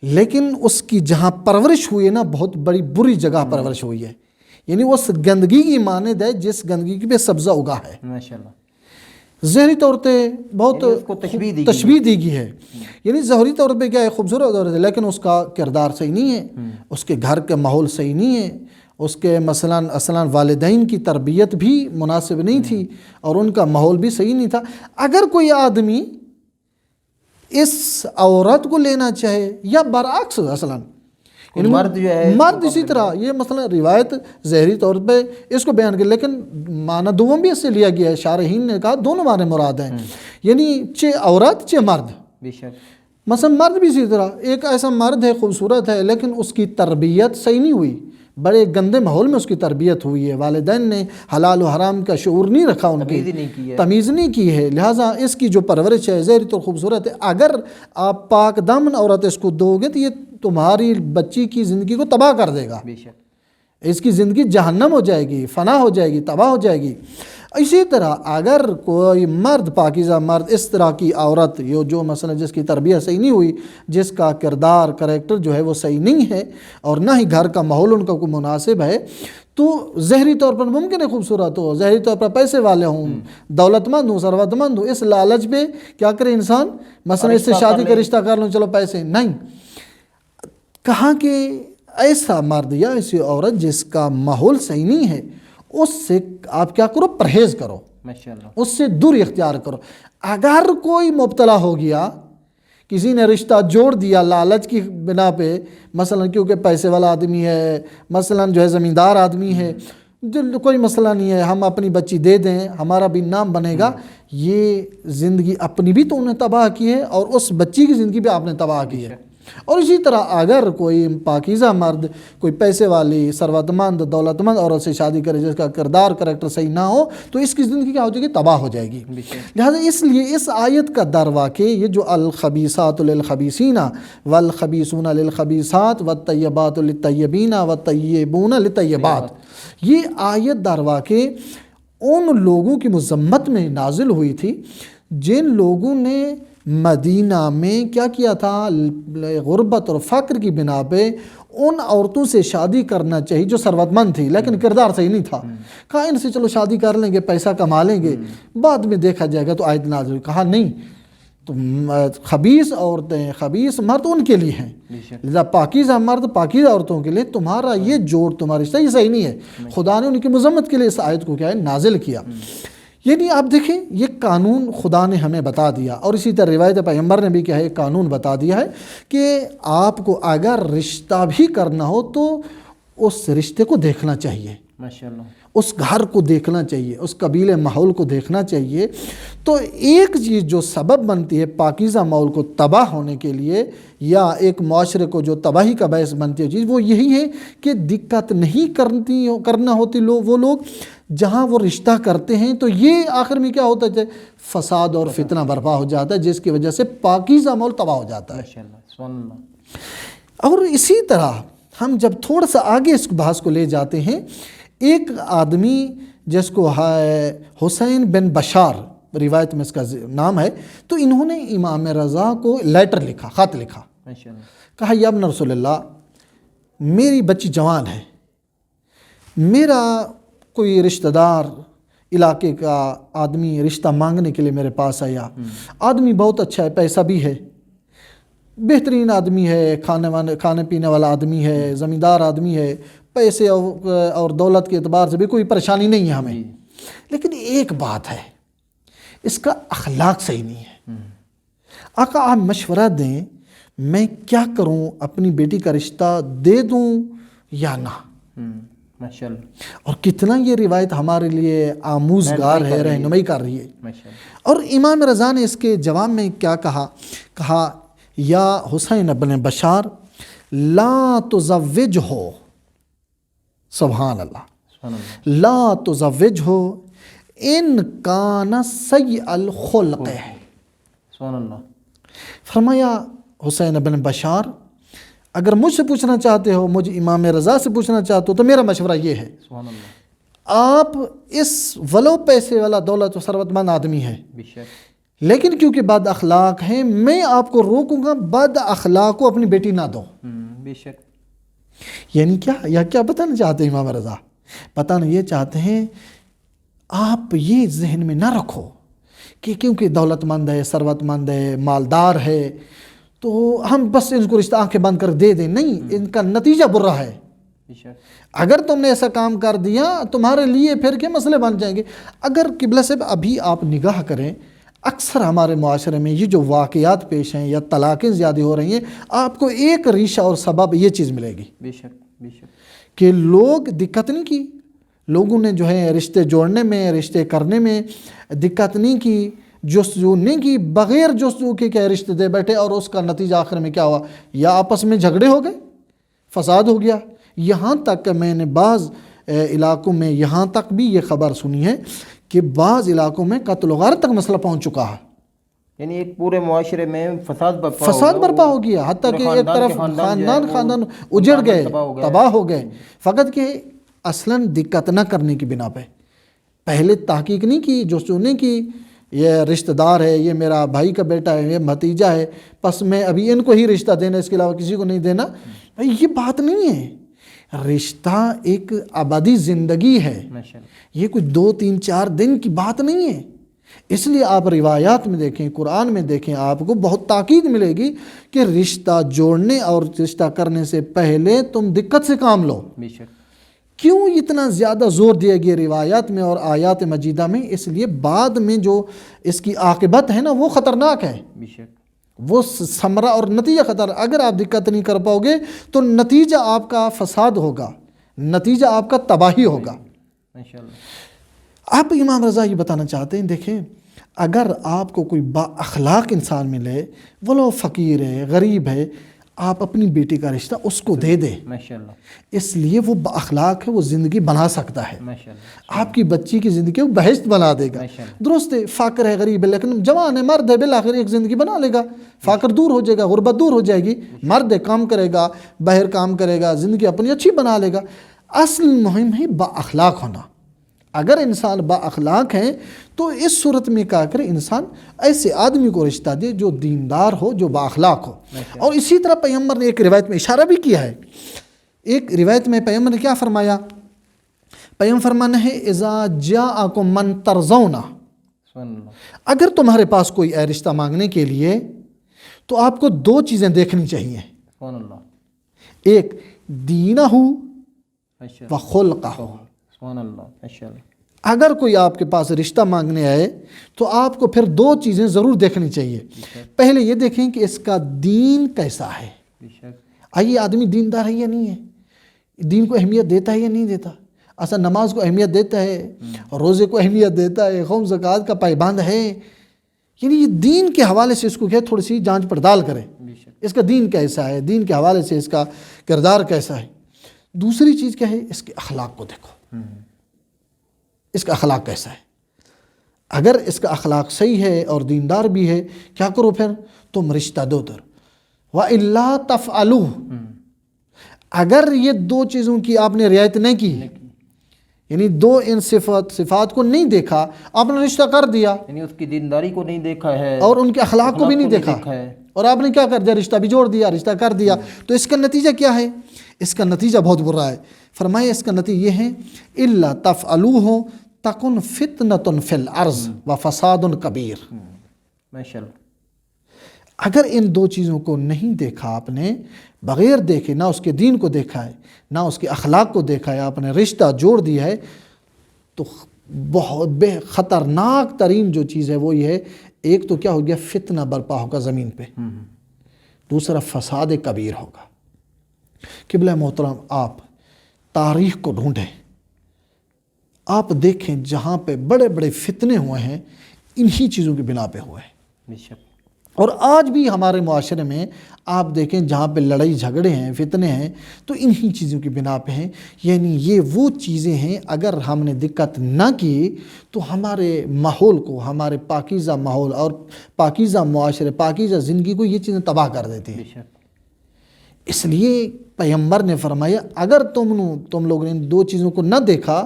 لیکن اس کی جہاں پرورش ہوئی ہے نا بہت بڑی بری جگہ پرورش ہوئی ہے، یعنی اس گندگی کی مانند ہے جس گندگی پہ سبزہ اگا ہے، ماشاءاللہ، ظاہری طور پہ بہت تشبیہ دی گئی ہے، یعنی ظاہری طور پہ کیا ہے خوبصورت ہے، لیکن اس کا کردار صحیح نہیں ہے، اس کے گھر کے ماحول صحیح نہیں ہے، اس کے مثلاً والدین کی تربیت بھی مناسب نہیں تھی اور ان کا ماحول بھی صحیح نہیں تھا۔ اگر کوئی آدمی اس عورت کو لینا چاہے یا برعکس اصلاً مرد جو ہے مرد اسی طرح، یہ مثلا روایت ظاہری طور پہ اس کو بیان کیا، لیکن معنی دوم بھی اس سے لیا گیا ہے، شارحین نے کہا دونوں معنی مراد ہیں، یعنی چہ عورت چہ مرد، بے شک، مثلا مرد بھی اسی طرح، ایک ایسا مرد ہے خوبصورت ہے لیکن اس کی تربیت صحیح نہیں ہوئی، بڑے گندے ماحول میں اس کی تربیت ہوئی ہے، والدین نے حلال و حرام کا شعور نہیں رکھا، ان کی تمیز نہیں کی ہے، لہٰذا اس کی جو پرورش ہے ظاہری طور خوبصورت ہے، اگر آپ پاک دامن عورت اس کو دو گے تو یہ تمہاری بچی کی زندگی کو تباہ کر دے گا، بے شک، اس کی زندگی جہنم ہو جائے گی، فنا ہو جائے گی، تباہ ہو جائے گی۔ اسی طرح اگر کوئی مرد، پاکیزہ مرد اس طرح کی عورت جو مثلا جس کی تربیت صحیح نہیں ہوئی، جس کا کردار کریکٹر جو ہے وہ صحیح نہیں ہے اور نہ ہی گھر کا ماحول ان کا کوئی مناسب ہے، تو ظاہری طور پر ممکن ہے خوبصورت ہو، ظاہری طور پر پیسے والے ہوں، دولت مند ہوں، ثروت مند ہوں، اس لالچ پہ کیا کرے انسان، مثلا اس سے شادی کا رشتہ کر لوں، چلو پیسے نہیں، کہا کہ ایسا مرد یا ایسی عورت جس کا ماحول صحیح نہیں ہے اس سے آپ کیا کرو، پرہیز کرو، ماشاءاللہ، اس سے دور اختیار کرو۔ اگر کوئی مبتلا ہو گیا، کسی نے رشتہ جوڑ دیا لالچ کی بنا پہ، مثلا کیونکہ پیسے والا آدمی ہے، مثلا جو ہے زمیندار آدمی ہے، جو کوئی مسئلہ نہیں ہے، ہم اپنی بچی دے دیں ہمارا بھی نام بنے گا، یہ زندگی اپنی بھی تو انہیں تباہ کی ہے اور اس بچی کی زندگی بھی آپ نے تباہ کی ہے۔ اور اسی طرح اگر کوئی پاکیزہ مرد کوئی پیسے والی ثروت مند دولت مند عورت سے شادی کرے جس کا کردار کریکٹر صحیح نہ ہو تو اس کی زندگی کیا ہو جائے گی، تباہ ہو جائے گی۔ لہذا اس لیے اس آیت کا در واقع یہ جو الخبیثات للخبیثین والخبیثون للخبیثات والطیبات للطیبین والطیبون للطیبات، یہ آیت در واقع ان لوگوں کی مذمت میں نازل ہوئی تھی جن لوگوں نے مدینہ میں کیا کیا تھا، غربت اور فقر کی بنا پہ ان عورتوں سے شادی کرنا چاہیے جو ثروت مند تھی لیکن کردار صحیح نہیں تھا، کہا ان سے چلو شادی کر لیں گے، پیسہ کما لیں گے، بعد میں دیکھا جائے گا۔ تو آیت نازل، کہا نہیں، تو خبیث عورتیں خبیث مرد ان کے لیے ہیں، لذا پاکیزہ مرد پاکیزہ عورتوں کے لیے تمہارا یہ جوڑ تمہارا رشتہ یہ صحیح نہیں ہے۔ خدا نے ان کی مذمت کے لیے اس آیت کو کیا ہے، نازل کیا۔ یعنی آپ دیکھیں یہ قانون خدا نے ہمیں بتا دیا، اور اسی طرح روایت پیغمبر نے بھی کیا ہے، قانون بتا دیا ہے کہ آپ کو اگر رشتہ بھی کرنا ہو تو اس رشتے کو دیکھنا چاہیے، ماشاءاللہ، اس گھر کو دیکھنا چاہیے، اس قبیلے ماحول کو دیکھنا چاہیے۔ تو ایک چیز جو سبب بنتی ہے پاکیزہ ماحول کو تباہ ہونے کے لیے یا ایک معاشرے کو جو تباہی کا باعث بنتی ہے چیز، وہ یہی ہے کہ دقت نہیں کرنا ہوتی وہ لوگ جہاں وہ رشتہ کرتے ہیں، تو یہ آخر میں کیا ہوتا ہے، فساد اور فتنہ برپا ہو جاتا ہے جس کی وجہ سے پاکیزہ ماحول تباہ ہو جاتا ہے۔ ماشاءاللہ، سبحان اللہ۔ اور اسی طرح ہم جب تھوڑا سا آگے اس بحث کو لے جاتے ہیں، ایک آدمی جس کو حسین بن بشار روایت میں اس کا نام ہے، تو انہوں نے امام رضا کو لیٹر لکھا، خط لکھا، کہا یا ابن رسول اللہ، میری بچی جوان ہے، میرا کوئی رشتہ دار علاقے کا آدمی رشتہ مانگنے کے لیے میرے پاس آیا، آدمی بہت اچھا ہے، پیسہ بھی ہے، بہترین آدمی ہے، کھانے پینے والا آدمی ہے، زمیندار آدمی ہے، پیسے اور دولت کے اعتبار سے بھی کوئی پریشانی نہیں ہے ہمیں، لیکن ایک بات ہے، اس کا اخلاق صحیح نہیں ہے۔ آقا آپ مشورہ دیں، میں کیا کروں، اپنی بیٹی کا رشتہ دے دوں یا نہ؟ ماشاءاللہ، اور کتنا یہ روایت ہمارے لیے آموزگار ہے، رہنمائی کر رہی ہے۔ اور امام رضا نے اس کے جواب میں کیا کہا یا حسین ابن بشار لا تزوجہ، سبحان اللہ، لا تزوجہ ان کان سیء الخلق، سبحان اللہ۔ فرمایا حسین ابن بشار اگر مجھ سے پوچھنا چاہتے ہو، مجھ امام رضا سے پوچھنا چاہتے ہو، تو میرا مشورہ یہ ہے، سبحان اللہ، آپ اس ولو پیسے والا دولت و ثروت مند آدمی ہے لیکن کیونکہ بد اخلاق ہیں، میں آپ کو روکوں گا بد اخلاق کو اپنی بیٹی نہ دو۔ بے شک، یعنی کیا بتانا چاہتے ہیں امام رضا؟ بتانا یہ چاہتے ہیں آپ یہ ذہن میں نہ رکھو کہ کیونکہ دولت مند ہے، ثروت مند ہے، مالدار ہے، تو ہم بس ان کو رشتہ آنکھیں بند کر دے دیں، نہیں، ان کا نتیجہ برا ہے۔ اگر تم نے ایسا کام کر دیا تمہارے لیے پھر کے مسئلے بن جائیں گے۔ اگر قبلہ صاحب ابھی آپ نگاہ کریں، اکثر ہمارے معاشرے میں یہ جو واقعات پیش ہیں یا طلاقیں زیادہ ہو رہی ہیں، آپ کو ایک ریشہ اور سبب یہ چیز ملے گی، بے شک، کہ لوگ دقت نہیں کی، لوگوں نے جو ہے رشتے جوڑنے میں، رشتے کرنے میں دقت نہیں کی، جستجو نہیں کی، بغیر جستجو کے کیا رشتے دے بیٹھے، اور اس کا نتیجہ آخر میں کیا ہوا، یا آپس میں جھگڑے ہو گئے، فساد ہو گیا۔ یہاں تک کہ میں نے بعض علاقوں میں یہاں تک بھی یہ خبر سنی ہے کہ بعض علاقوں میں قتل و غارت تک مسئلہ پہنچ چکا ہے، یعنی ایک پورے معاشرے میں فساد برپا ہو گیا، حتیٰ کہ ایک طرف خاندان اجڑ گئے، تباہ ہو گئے، فقط کہ اصلاً دقت نہ کرنے کی بنا پہ، پہلے تحقیق نہیں کی، جستجو نہیں کی، یہ رشتہ دار ہے، یہ میرا بھائی کا بیٹا ہے، یہ بھتیجا ہے، پس میں ابھی ان کو ہی رشتہ دینا، اس کے علاوہ کسی کو نہیں دینا، یہ بات نہیں ہے۔ رشتہ ایک ابدی زندگی ہے، یہ کوئی 2 3 4 دن کی بات نہیں ہے، اس لیے آپ روایات میں دیکھیں، قرآن میں دیکھیں، آپ کو بہت تاکید ملے گی کہ رشتہ جوڑنے اور رشتہ کرنے سے پہلے تم دقت سے کام لو۔ بے شک، کیوں اتنا زیادہ زور دیا گیا روایات میں اور آیات مجیدہ میں؟ اس لیے بعد میں جو اس کی عاقبت ہے نا وہ خطرناک ہے، بے شک، وہ ثمرہ اور نتیجہ خطر۔ اگر آپ دقت نہیں کر پاؤ گے تو نتیجہ آپ کا فساد ہوگا، نتیجہ آپ کا تباہی ہوگا۔ ماشاء اللہ، آپ امام رضا یہ بتانا چاہتے ہیں، دیکھیں اگر آپ کو کوئی با اخلاق انسان ملے، وہ لو فقیر ہے، غریب ہے، آپ اپنی بیٹی کا رشتہ اس کو دے دیں، ماشاء اللہ، اس لیے وہ با اخلاق ہے، وہ زندگی بنا سکتا ہے، ماشاء اللہ، آپ کی بچی کی زندگی وہ بہشت بنا دے گا۔ ماشاء اللہ، درست ہے، فقر ہے، غریب ہے، لیکن جوان ہے، مرد ہے، بالآخر ایک زندگی بنا لے گا، فقر دور ہو جائے گا، غربت دور ہو جائے گی، مرد ہے، کام کرے گا، باہر کام کرے گا، زندگی اپنی اچھی بنا لے گا۔ اصل مہم ہے با اخلاق ہونا۔ اگر انسان با اخلاق ہے تو اس صورت میں کیا کرے، انسان ایسے آدمی کو رشتہ دے جو دیندار ہو، جو با اخلاق ہو۔ اور اسی طرح پیغمبر نے ایک روایت میں اشارہ بھی کیا ہے، ایک روایت میں پیغمبر نے کیا فرمایا؟ پیغمبر فرمانا ہے اذا جاءکم من ترضون، سبحان اللہ، اگر تمہارے پاس کوئی ہے رشتہ مانگنے کے لیے تو آپ کو دو چیزیں دیکھنی چاہیے، سبحان اللہ، ایک دینہ ماشاء و اللہ، خلقہ۔ سبحان اللہ، ماشاء اللہ، اگر کوئی آپ کے پاس رشتہ مانگنے آئے تو آپ کو پھر دو چیزیں ضرور دیکھنی چاہیے۔ پہلے یہ دیکھیں کہ اس کا دین کیسا ہے، بے شک، آئیے آدمی دیندار ہے یا نہیں ہے، دین کو اہمیت دیتا ہے یا نہیں دیتا، اصلا نماز کو اہمیت دیتا ہے، روزے کو اہمیت دیتا ہے، خمس زکوٰۃ کا پابند ہے، یعنی یہ دین کے حوالے سے اس کو کیا تھوڑی سی جانچ پڑتال کرے، بے شک، اس کا دین کیسا ہے، دین کے حوالے سے اس کا کردار کیسا ہے۔ دوسری چیز کیا ہے، اس کے اخلاق کو دیکھو، اس کا اخلاق کیسا ہے۔ اگر اس کا اخلاق صحیح ہے اور دیندار بھی ہے، کیا کرو پھر، تم رشتہ دو در وَإِلَّا تَفْعَلُوهُ، اگر یہ دو چیزوں کی آپ نے رعایت نہیں کی، یعنی دو ان صفات کو نہیں دیکھا، آپ نے رشتہ کر دیا یعنی اس کی دینداری کو نہیں دیکھا ہے اور ان کے اخلاق کو بھی نہیں دیکھا ہے، اور آپ نے کیا کر دیا، رشتہ بھی جوڑ دیا، رشتہ کر دیا، تو اس کا نتیجہ کیا ہے؟ اس کا نتیجہ بہت برا ہے۔ فرمایا اس کا نتیجہ یہ ہے إِلَّا تَفْعَلُوهُ تَكُنْ فِتْنَةٌ فِي الْأَرْضِ وَفَسَادٌ كَبِيرٌ۔ ماشاء اللہ، اگر ان دو چیزوں کو نہیں دیکھا آپ نے، بغیر دیکھے، نہ اس کے دین کو دیکھا ہے، نہ اس کے اخلاق کو دیکھا ہے، آپ نے رشتہ جوڑ دیا ہے، تو بہت بے خطرناک ترین جو چیز ہے وہ یہ ہے، ایک تو کیا ہو گیا، فتنہ برپا ہوگا زمین پہ، دوسرا فساد کبیر ہوگا۔ قبلہ محترم، آپ تاریخ کو ڈھونڈیں، آپ دیکھیں جہاں پہ بڑے بڑے فتنے ہوئے ہیں، انہی چیزوں کی بنا پہ ہوئے ہیں۔ بے شک، اور آج بھی ہمارے معاشرے میں آپ دیکھیں جہاں پہ لڑائی جھگڑے ہیں، فتنے ہیں، تو انہی چیزوں کی بنا پہ ہیں۔ یعنی یہ وہ چیزیں ہیں اگر ہم نے دقت نہ کی تو ہمارے ماحول کو، ہمارے پاکیزہ ماحول اور پاکیزہ معاشرے، پاکیزہ زندگی کو یہ چیزیں تباہ کر دیتی ہیں۔ بے شک، اس لیے پیغمبر نے فرمایا اگر تم لوگوں نے ان دو چیزوں کو نہ دیکھا،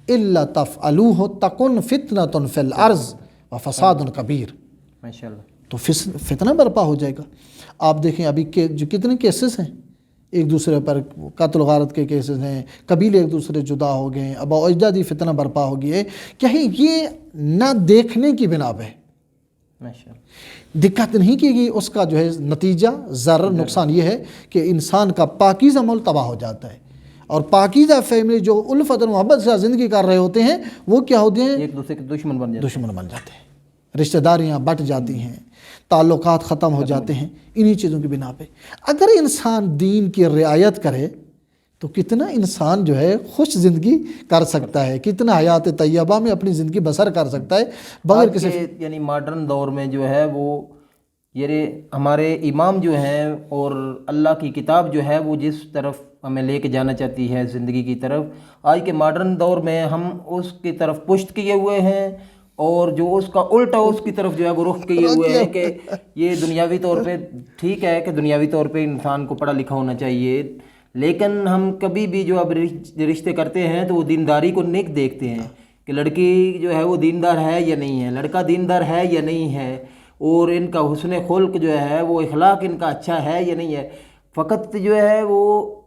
إِلَّا تَفْعَلُوهُ تَكُنْ فِتْنَةٌ فِي الْأَرْضِ وَفَسَادٌ كَبِيرٌ، ماشاء اللہ، تو فتنہ برپا ہو جائے گا۔ آپ دیکھیں ابھی جو کتنے کیسز ہیں، ایک دوسرے پر قتل و غارت کے کیسز ہیں، قبیلے ایک دوسرے جدا ہو گئے ہیں، ابا و اجدادی فتنہ برپا ہو گئی ہے، کہیں یہ نہ دیکھنے کی بنا پہ، ماشاء اللہ، دقت نہیں کی گئی، اس کا جو ہے نتیجہ ضرر نقصان یہ ہے کہ انسان کا پاکیزہ ماحول تباہ ہو جاتا ہے، اور پاکیزہ فیملی جو الفت اور محبت سے زندگی کر رہے ہوتے ہیں وہ کیا ہوتے ہیں، ایک دوسرے کے دشمن بن جاتے دشمن بن جاتے ہیں، رشتہ داریاں بٹ جاتی ہیں، تعلقات ختم ہو جاتے ہیں انہی چیزوں کی بنا پہ۔ اگر انسان دین کی رعایت کرے تو کتنا انسان جو ہے خوش زندگی کر سکتا ہے، کتنا حیات طیبہ میں اپنی زندگی بسر کر سکتا ہے بغیر کسی یعنی ماڈرن دور میں جو ہے وہ یہ ہمارے امام جو ہیں اور اللہ کی کتاب جو ہے وہ جس طرف ہمیں لے کے جانا چاہتی ہے زندگی کی طرف، آج کے ماڈرن دور میں ہم اس کی طرف پشت کیے ہوئے ہیں، اور جو اس کا الٹا اس کی طرف جو ہے وہ رخ کیے ہوئے ہیں کہ یہ دنیاوی طور پہ ٹھیک ہے کہ دنیاوی طور پہ انسان کو پڑھا لکھا ہونا چاہیے، لیکن ہم کبھی بھی جو اب رشتے کرتے ہیں تو وہ دینداری کو نہیں دیکھتے ہیں کہ لڑکی جو ہے وہ دیندار ہے یا نہیں ہے، لڑکا دیندار ہے یا نہیں ہے، اور ان کا حسن خلق جو ہے وہ اخلاق ان کا اچھا ہے یا نہیں ہے۔ فقط جو ہے وہ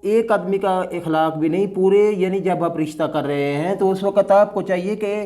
ایک آدمی کا اخلاق بھی نہیں، پورے یعنی جب آپ رشتہ کر رہے ہیں تو اس وقت آپ کو چاہیے کہ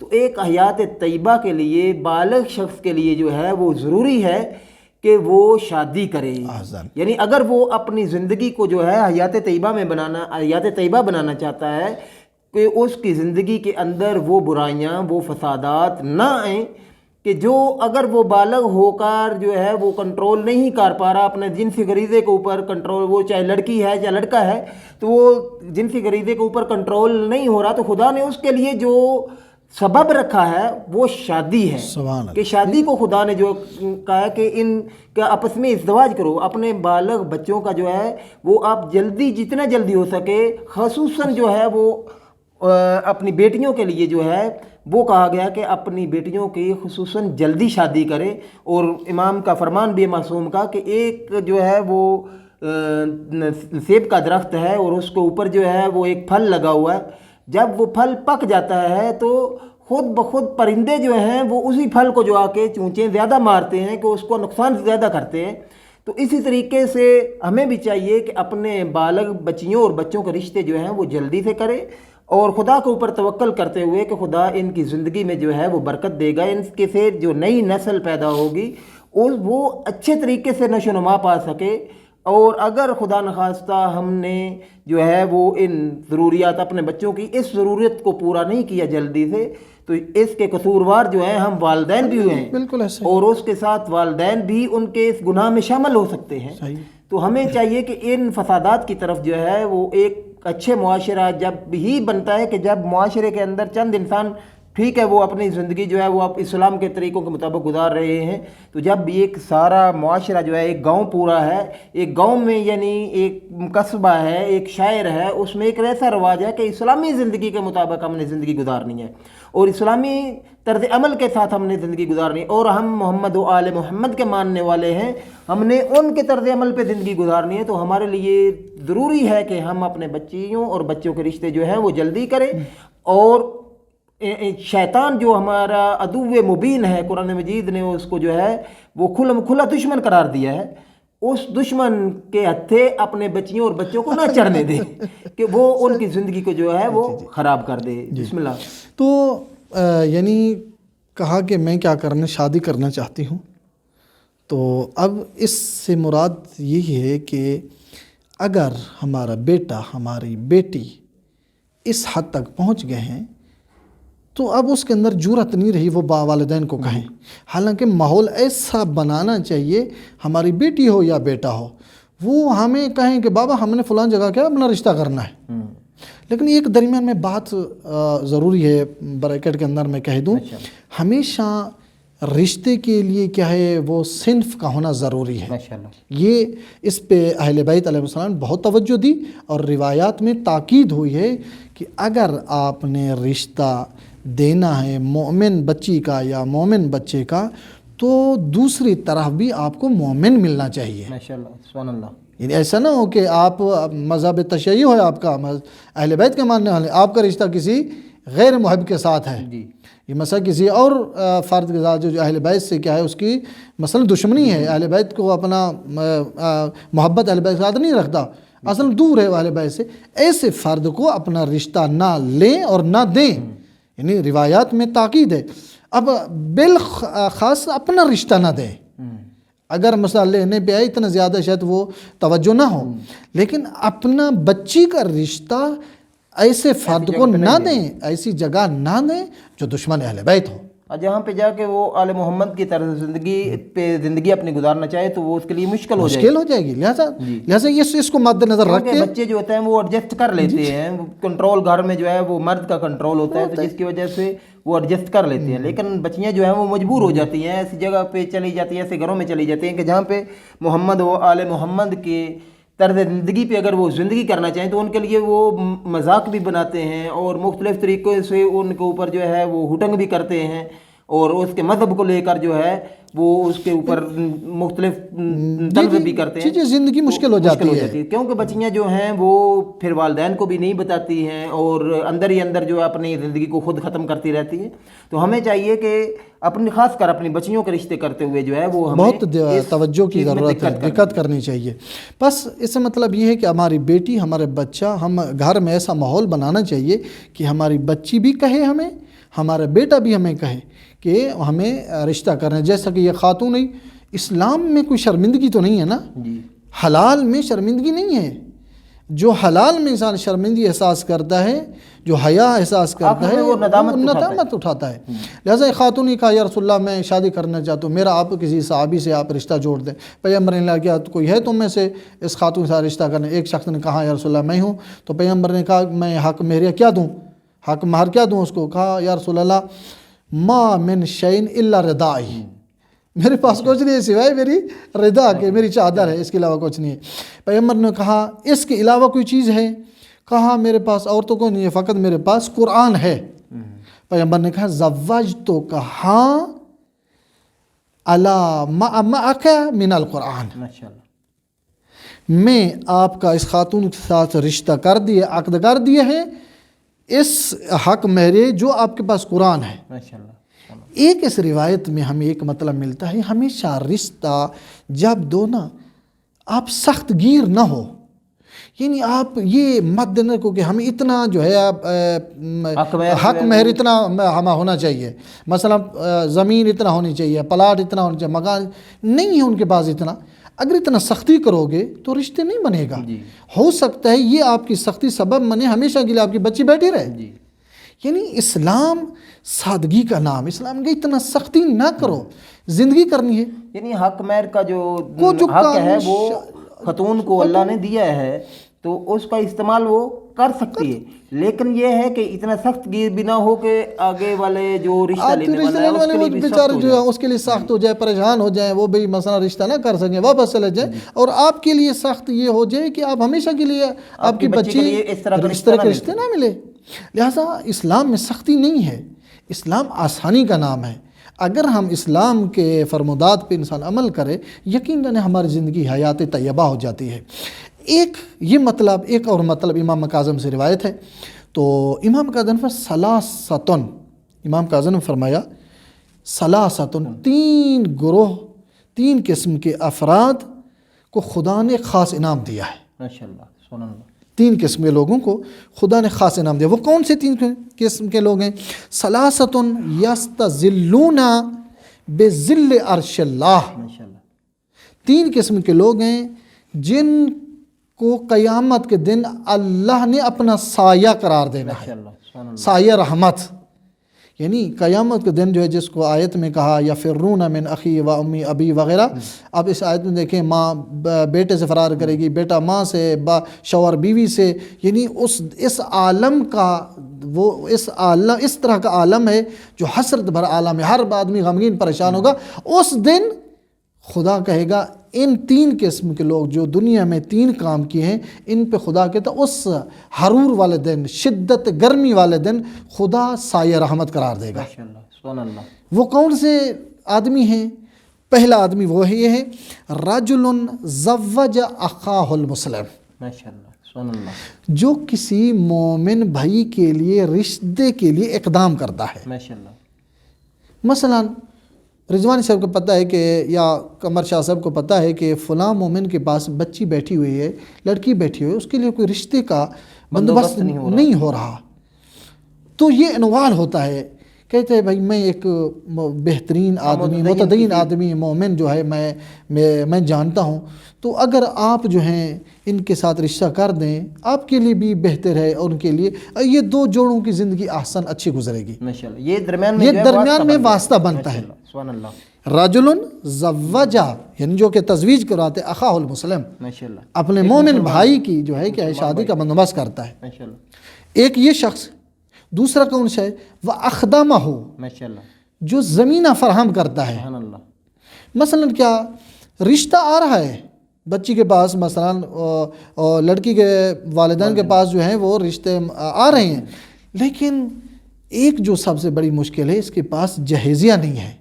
تو ایک حیات طیبہ کے لیے بالغ شخص کے لیے جو ہے وہ ضروری ہے کہ وہ شادی کرے. یعنی اگر وہ اپنی زندگی کو جو ہے حیات طیبہ بنانا چاہتا ہے کہ اس کی زندگی کے اندر وہ برائیاں، وہ فسادات نہ آئیں، کہ جو اگر وہ بالغ ہو کر جو ہے وہ کنٹرول نہیں کر پا رہا اپنے جنسی غریزے کے اوپر کنٹرول، وہ چاہے لڑکی ہے یا لڑکا ہے، تو وہ جنسی غریزے کے اوپر کنٹرول نہیں ہو رہا، تو خدا نے اس کے لیے جو سبب رکھا ہے وہ شادی ہے. کہ شادی کو خدا نے جو کہا ہے کہ ان کا آپس میں ازدواج کرو. اپنے بالغ بچوں کا جو ہے وہ آپ جتنا جلدی ہو سکے، خصوصاً جو ہے وہ اپنی بیٹیوں کے لیے جو ہے وہ کہا گیا کہ اپنی بیٹیوں کی خصوصاً جلدی شادی کرے. اور امام کا فرمان بھی معصوم کا کہ ایک جو ہے وہ سیب کا درخت ہے اور اس کے اوپر جو ہے وہ ایک پھل لگا ہوا ہے، جب وہ پھل پک جاتا ہے تو خود بخود پرندے جو ہیں وہ اسی پھل کو جو آ کے چونچیں زیادہ مارتے ہیں کہ اس کو نقصان زیادہ کرتے ہیں. تو اسی طریقے سے ہمیں بھی چاہیے کہ اپنے بالغ بچیوں اور بچوں کے رشتے جو ہیں وہ جلدی سے کرے، اور خدا کے اوپر توکل کرتے ہوئے کہ خدا ان کی زندگی میں جو ہے وہ برکت دے گا، ان کے سے جو نئی نسل پیدا ہوگی وہ اچھے طریقے سے نشو و نما پا سکے. اور اگر خدا نخواستہ ہم نے جو ہے وہ ان ضروریات اپنے بچوں کی اس ضرورت کو پورا نہیں کیا جلدی سے، تو اس کے قصوروار جو ہیں ہم والدین بھی ہوئے ہیں. بالکل ایسے، اور اور اس کے ساتھ والدین بھی ان کے اس گناہ میں شامل ہو سکتے ہیں. تو ہمیں چاہیے کہ ان فسادات کی طرف جو ہے وہ ایک اچھے معاشرہ جب ہی بنتا ہے کہ جب معاشرے کے اندر چند انسان ٹھیک ہے وہ اپنی زندگی جو ہے وہ اسلام کے طریقوں کے مطابق گزار رہے ہیں، تو جب بھی ایک سارا معاشرہ جو ہے ایک گاؤں پورا ہے، ایک گاؤں میں یعنی ایک قصبہ ہے، ایک شاعر ہے، اس میں ایک ایسا رواج ہے کہ اسلامی زندگی کے مطابق ہم نے زندگی گزارنی ہے اور اسلامی طرز عمل کے ساتھ ہم نے زندگی گزارنی ہے، اور ہم محمد و آل محمد کے ماننے والے ہیں، ہم نے ان کے طرز عمل پہ زندگی گزارنی ہے. تو ہمارے لیے ضروری ہے کہ ہم اپنے بچیوں اور بچوں کے رشتے جو ہیں وہ جلدی کریں. اور شیطان جو ہمارا عدو مبین ہے، قرآن مجید نے اس کو جو ہے وہ کھلا دشمن قرار دیا ہے، اس دشمن کے ہتھے اپنے بچیوں اور بچوں کو نہ چڑھنے دے کہ وہ ان کی زندگی کو جو ہے وہ خراب کر دے. بسم اللہ. تو یعنی کہا کہ میں کیا شادی کرنا چاہتی ہوں، تو اب اس سے مراد یہی ہے کہ اگر ہمارا بیٹا ہماری بیٹی اس حد تک پہنچ گئے ہیں تو اب اس کے اندر جرأت نہیں رہی وہ والدین کو کہیں. حالانکہ ماحول ایسا بنانا چاہیے، ہماری بیٹی ہو یا بیٹا ہو وہ ہمیں کہیں کہ بابا ہم نے فلان جگہ کیا اپنا رشتہ کرنا ہے. لیکن ایک درمیان میں بات ضروری ہے، بریکٹ کے اندر میں کہہ دوں، ہمیشہ رشتے کے لیے کیا ہے وہ صنف کا ہونا ضروری ہے. یہ اس پہ اہل بیت علیہ السلام نے بہت توجہ دی اور روایات میں تاکید ہوئی ہے کہ اگر آپ نے رشتہ دینا ہے مومن بچی کا یا مومن بچے کا تو دوسری طرف بھی آپ کو مومن ملنا چاہیے. ماشاءاللہ، سبحان اللہ. یعنی ایسا نہ ہو کہ آپ مذہب تشیع ہے آپ کا، اہل بیت کے ماننے والے، آپ کا رشتہ کسی غیر محب کے ساتھ ہے، یہ مثلا کسی اور فرد کے ساتھ جو اہل بیت سے کیا ہے اس کی مثلا دشمنی ہے، اہل بیت کو اپنا محبت اہل بیت کے ساتھ نہیں رکھتا، اصل دور ہے اہل بیت سے، ایسے فرد کو اپنا رشتہ نہ لیں اور نہ دیں. یعنی روایات میں تاکید ہے. اب بالخاص اپنا رشتہ نہ دیں. اگر مسئلہ لینے پہ آئے اتنا زیادہ شاید وہ توجہ نہ ہو، لیکن اپنا بچی کا رشتہ ایسے فرد کو نہ دیں، ایسی جگہ نہ دیں جو دشمن اہل بیت ہو. جہاں پہ جا کے وہ آل محمد کی طرز زندگی اپنی گزارنا چاہے تو وہ اس کے لیے مشکل ہو جائے گی. لہٰذا اس کو مد نظر رکھ کے بچے جو ہوتے ہیں وہ ایڈجسٹ کر لیتے ہیں. کنٹرول گھر میں جو ہے وہ مرد کا کنٹرول ہوتا ہے تو جس کی وجہ سے وہ ایڈجسٹ کر لیتے ہیں، لیکن بچیاں جو ہیں وہ مجبور ہو جاتی ہیں، ایسی جگہ پہ چلی جاتی ہیں، ایسے گھروں میں چلی جاتی ہیں کہ جہاں پہ محمد و آل محمد کے طرز زندگی پہ اگر وہ زندگی کرنا چاہیں تو ان کے لیے وہ مذاق بھی بناتے ہیں اور مختلف طریقوں سے ان کے اوپر جو ہے وہ ہٹنگ بھی کرتے ہیں اور اس کے مذہب کو لے کر جو ہے وہ اس کے اوپر مختلف طرز بھی کرتے ہیں. زندگی مشکل ہو جاتی ہے کیونکہ بچیاں جو ہیں وہ پھر والدین کو بھی نہیں بتاتی ہیں اور اندر ہی اندر جو اپنی زندگی کو خود ختم کرتی رہتی ہیں. تو ہمیں چاہیے کہ اپنی خاص کر اپنی بچیوں کے رشتے کرتے ہوئے جو ہے وہ ہمیں بہت توجہ کی ضرورت ہے، دقت کرنی چاہیے. بس اس سے مطلب یہ ہے کہ ہماری بیٹی ہمارے بچہ، ہم گھر میں ایسا ماحول بنانا چاہیے کہ ہماری بچی بھی کہے ہمیں ہمارا بیٹا بھی ہمیں کہے کہ ہمیں رشتہ کرنا ہے، جیسا کہ یہ خاتون ہے، اسلام میں کوئی شرمندگی تو نہیں ہے نا، جی حلال میں شرمندگی نہیں ہے۔ جو حلال میں انسان شرمندگی احساس کرتا ہے، جو حیا احساس کرتا ہے، وہ ندامت اٹھاتا ہے۔ لہٰذا ایک خاتون نے کہا یا رسول اللہ میں شادی کرنا چاہتا ہوں، میرا آپ کسی صحابی سے آپ رشتہ جوڑ دیں۔ پیغمبر نے کہا کیا کوئی ہے تم میں سے اس خاتون سے رشتہ کرنے؟ ایک شخص نے کہا یا رسول اللہ میں ہوں۔ تو پیغمبر نے کہا میں حق مہریہ کیا دوں، حق مہر کیا دوں اس کو؟ کہا یا رسول اللہ ما من شیء الا ردائی، میرے پاس کچھ نہیں ہے سوائے میری رضا کے، میری چادر ہے، اس کے علاوہ کچھ نہیں ہے۔ پیغمبر نے کہا اس کے علاوہ کوئی چیز ہے؟ کہا میرے پاس اور تو کوئی نہیں ہے، فقط میرے پاس قرآن ہے۔ پیغمبر نے کہا زوجتک ہاں علی ما معک من القرآن، ماشاءاللہ، میں آپ کا اس خاتون کے ساتھ رشتہ کر دیے، عقد کر دیے ہیں اس حق مہرے جو آپ کے پاس قرآن ہے۔ ماشاءاللہ۔ ایک اس روایت میں ہمیں ایک مطلب ملتا ہے، ہمیشہ رشتہ جب دو نا آپ سخت گیر نہ ہو، یعنی آپ یہ مت نہ کو کہ ہمیں اتنا جو ہے حق مہر اتنا ہمیں ہونا چاہیے، مثلا زمین اتنا ہونی چاہیے، پلاٹ اتنا ہونا چاہیے، مکان نہیں ہے ان کے پاس اتنا۔ اگر اتنا سختی کرو گے تو رشتے نہیں بنے گا۔ ہو سکتا ہے یہ آپ کی سختی سبب بنے ہمیشہ کے لیے آپ کی بچی بیٹھی رہے۔ یعنی اسلام سادگی کا نام، اسلام کہ اتنا سختی نہ کرو، زندگی کرنی ہے۔ یعنی حق مہر کا جو حق ہے وہ خاتون کو اللہ نے دیا ہے تو اس کا استعمال وہ کر سکتی ہے، لیکن یہ ہے کہ اتنا سخت گیر بھی نہ ہو کہ آگے والے جو رشتہ لینے والے ہیں اس کے لیے بھی بیچارے جو ہے اس کے لیے سخت ہو جائے، پریشان ہو جائیں، وہ بھی مثلا رشتہ نہ کر سکیں، واپس چلے جائیں، اور آپ کے لیے سخت یہ ہو جائے کہ آپ ہمیشہ کے لیے آپ کی بچی اس طرح کے رشتے نہ ملے۔ لہٰذا اسلام میں سختی نہیں ہے، اسلام آسانی کا نام ہے۔ اگر ہم اسلام کے فرمودات پہ انسان عمل کرے، یقیناً ہماری زندگی حیات طیبہ ہو جاتی ہے۔ ایک یہ مطلب، ایک اور مطلب امام کاظم سے روایت ہے، تو امام کاظم پر ثلاثۃ، امام کاظم نے فرمایا ثلاثۃ، تین گروہ، تین قسم کے افراد کو خدا نے خاص انعام دیا ہے۔ ماشاءاللہ، سبحان اللہ۔ تین قسم کے لوگوں کو خدا نے خاص انعام دیا۔ وہ کون سے تین قسم کے لوگ ہیں؟ ثلاثۃ یستظلون بظل عرش اللہ، تین قسم کے لوگ ہیں جن کو قیامت کے دن اللہ نے اپنا سایہ قرار دینا ہے، سایہ رحمت۔ یعنی قیامت کے دن جو ہے جس کو آیت میں کہا یفرون من اخی و امی ابی وغیرہ، اب اس آیت میں دیکھیں ماں بیٹے سے فرار کرے گی، بیٹا ماں سے، شوہر بیوی سے، یعنی اس عالم کا وہ اس طرح کا عالم ہے جو حسرت بھر عالم ہے، ہر آدمی غمگین پریشان ہوگا۔ اس دن خدا کہے گا ان تین قسم کے لوگ جو دنیا میں تین کام کیے ہیں، ان پہ خدا کہتا ہے اس حرور والے دن، شدت گرمی والے دن خدا سایہ رحمت قرار دے گا۔ سبحان اللہ۔ وہ کون سے آدمی ہیں؟ پہلا آدمی وہ یہ ہے رجل زوج اخاہ المسلم، ماشاءاللہ، سبحان اللہ، جو کسی مومن بھائی کے لیے رشتے کے لیے اقدام کرتا ہے۔ ماشاءاللہ، مثلا رضوان صاحب کو پتہ ہے کہ، یا قمر شاہ صاحب کو پتہ ہے کہ فلاں مومن کے پاس بچی بیٹھی ہوئی ہے، لڑکی بیٹھی ہوئی ہے، اس کے لیے کوئی رشتے کا بندوبست نہیں ہو رہا، تو یہ عنوان ہوتا ہے، کہتے ہیں بھائی میں ایک بہترین آدمی، متدین آدمی، مومن جو ہے میں جانتا ہوں، تو اگر آپ جو ہیں ان کے ساتھ رشتہ کر دیں آپ کے لیے بھی بہتر ہے، اور ان کے لیے یہ دو جوڑوں کی زندگی احسن اچھی گزرے گی۔ ماشاءاللہ، یہ درمیان میں واسطہ بنتا ہے۔ سبحان اللہ۔ رجل زوجہ، یعنی جو کہ تزویج کراتے اخاہ المسلم، ماشاءاللہ، اپنے مومن بھائی کی جو ہے کہ شادی کا بندوبست کرتا ہے۔ ماشاءاللہ، ایک یہ شخص، دوسرا کون سا ہے؟ وہ اخدامہ ہو، ماشاءاللہ، جو زمینہ فراہم کرتا ہے۔ سبحان اللہ، مثلا کیا رشتہ آ رہا ہے بچی کے پاس، مثلا لڑکی کے والدین کے پاس جو ہیں وہ رشتے آ رہے ہیں، لیکن ایک جو سب سے بڑی مشکل ہے، اس کے پاس جہیزیہ نہیں ہے،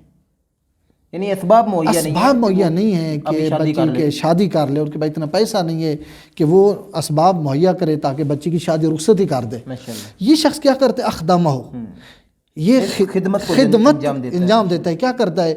یعنی اسباب مہیا نہیں ہے کہ بچی کے شادی کر لے، اور کہ بھائی اتنا پیسہ نہیں ہے کہ وہ اسباب مہیا کرے تاکہ بچی کی شادی رخصتی کر دے۔ یہ شخص کیا کرتے؟ اخدامہ ہو، یہ خدمت انجام دیتا ہے۔ کیا کرتا ہے؟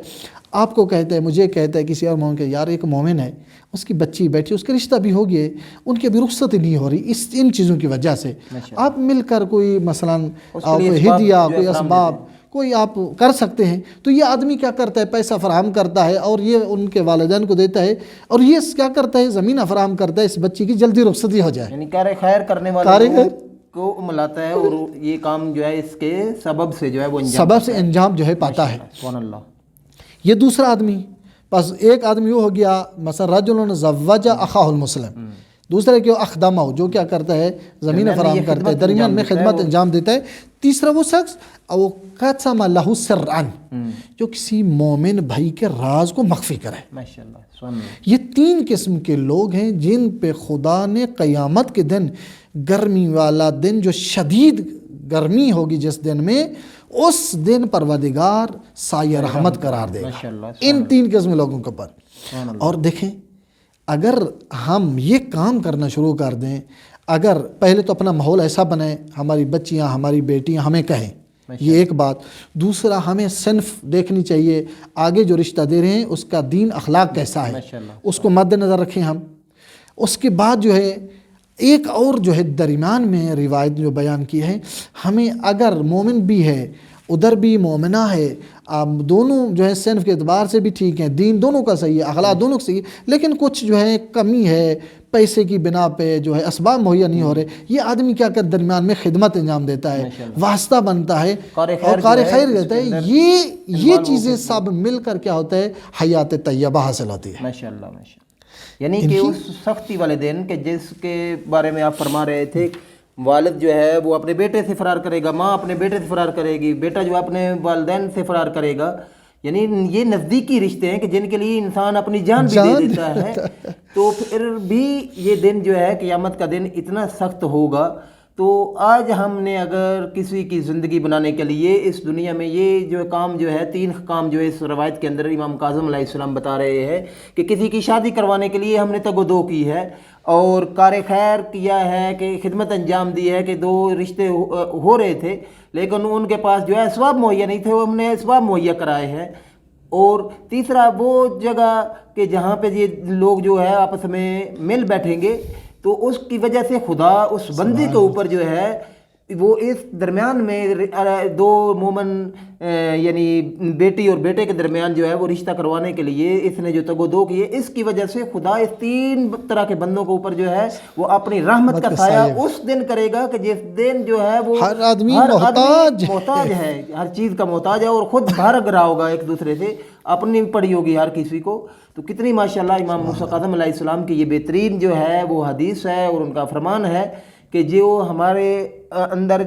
آپ کو کہتا ہے، مجھے کہتا ہے، کسی اور مومن کہ یار ایک مومن ہے، اس کی بچی بیٹھی، اس کا رشتہ بھی ہو گیا، ان کی ابھی رخصت نہیں ہو رہی، ان چیزوں کی وجہ سے آپ مل کر کوئی مثلا کوئی ہدیہ، کوئی اسباب، کوئی آپ کر سکتے ہیں. تو یہ آدمی کیا کرتا ہے، پیسہ فراہم کرتا ہے اور یہ ان کے والدین کو دیتا ہے، اور یہ کیا کرتا ہے، زمینہ فراہم کرتا ہے اس بچی کی جلدی رخصتی ہو جائے، یعنی کار خیر کرنے والے کو ملاتا ہے، اور یہ کام جو ہے اس کے سبب سے جو ہے وہ انجام جو ہے پاتا ہے. سبحان اللہ. یہ دوسرا آدمی. بس ایک آدمی وہ ہو گیا مثلا رجل زوج اخاہ المسلم، دوسرا کہ اخدمہ، جو کیا کرتا ہے، زمین فراہم کرتا ہے، درمیان میں خدمت انجام دیتا ہے. تیسرا وہ شخص او قسم لہ سرعا، جو کسی مومن بھائی کے راز کو مخفی کرے. ماشاءاللہ سبحان اللہ. یہ 3 قسم کے لوگ ہیں جن پہ خدا نے قیامت کے دن، گرمی والا دن، جو شدید گرمی ہوگی جس دن میں، اس دن پروردگار سایہ رحمت قرار دے گا ان 3 قسم لوگوں کے اوپر. اور دیکھیں، اگر ہم یہ کام کرنا شروع کر دیں، اگر پہلے تو اپنا ماحول ایسا بنائیں، ہماری بچیاں، ہماری بیٹیاں ہمیں کہیں، یہ ایک بات. دوسرا، ہمیں صنف دیکھنی چاہیے، آگے جو رشتہ دے رہے ہیں اس کا دین اخلاق کیسا ہے، اس کو مد نظر رکھیں ہم. اس کے بعد جو ہے ایک اور جو ہے درمیان میں روایت جو بیان کی ہے، ہمیں اگر مومن بھی ہے، ادھر بھی مومنہ ہے، دونوں جو ہے صنف کے اعتبار سے بھی ٹھیک ہیں، دین دونوں کا صحیح ہے، اخلاق دونوں کا صحیح ہے، لیکن کچھ جو ہے کمی ہے، پیسے کی بنا پہ جو ہے اسباب مہیا نہیں ہو رہے، یہ آدمی کیا کر درمیان میں خدمت انجام دیتا ہے، واسطہ بنتا ہے اور قار خیر رہتا ہے. یہ چیزیں سب مل کر کیا ہوتا ہے، حیات طیبہ حاصل ہوتی ہے. ماشاءاللہ ماشاءاللہ. یعنی کہ اس سختی والے دن کہ جس کے بارے میں آپ فرما رہے تھے، والد جو ہے وہ اپنے بیٹے سے فرار کرے گا، ماں اپنے بیٹے سے فرار کرے گی، بیٹا جو اپنے والدین سے فرار کرے گا. یعنی یہ نزدیکی رشتے ہیں کہ جن کے لیے انسان اپنی جان بھی دے دیتا ہے. تو پھر بھی یہ دن جو ہے قیامت کا دن اتنا سخت ہوگا. تو آج ہم نے اگر کسی کی زندگی بنانے کے لیے اس دنیا میں یہ جو کام جو ہے، 3 کام جو ہے اس روایت کے اندر امام کاظم علیہ السلام بتا رہے ہیں کہ کسی کی شادی کروانے کے لیے ہم نے تگ و دو کی ہے، اور کار خیر کیا ہے، کہ خدمت انجام دی ہے، کہ 2 رشتے ہو رہے تھے لیکن ان کے پاس جو ہے اسباب مہیا نہیں تھے، وہ ہم نے اسباب مہیا کرائے ہیں. اور تیسرا وہ جگہ کہ جہاں پہ یہ لوگ جو ہے آپس میں مل بیٹھیں گے، تو اس کی وجہ سے خدا اس بندے کے اوپر جو ہے وہ اس درمیان میں 2 مومن یعنی بیٹی اور بیٹے کے درمیان جو ہے وہ رشتہ کروانے کے لیے اس نے جو تگ و دو کی ہے، اس کی وجہ سے خدا اس 3 طرح کے بندوں کے اوپر جو ہے وہ اپنی رحمت کا سایہ اس دن کرے گا کہ جس دن جو ہے وہ ہر آدمی محتاج ہے، ہر چیز کا محتاج ہے، اور خود بھاگ رہا ہوگا ایک دوسرے سے، اپنی پڑی ہوگی ہر کسی کو. تو کتنی ماشاءاللہ امام موسیٰ کاظم علیہ السلام کی یہ بہترین جو ہے وہ حدیث ہے، اور ان کا فرمان ہے کہ جو ہمارے اندر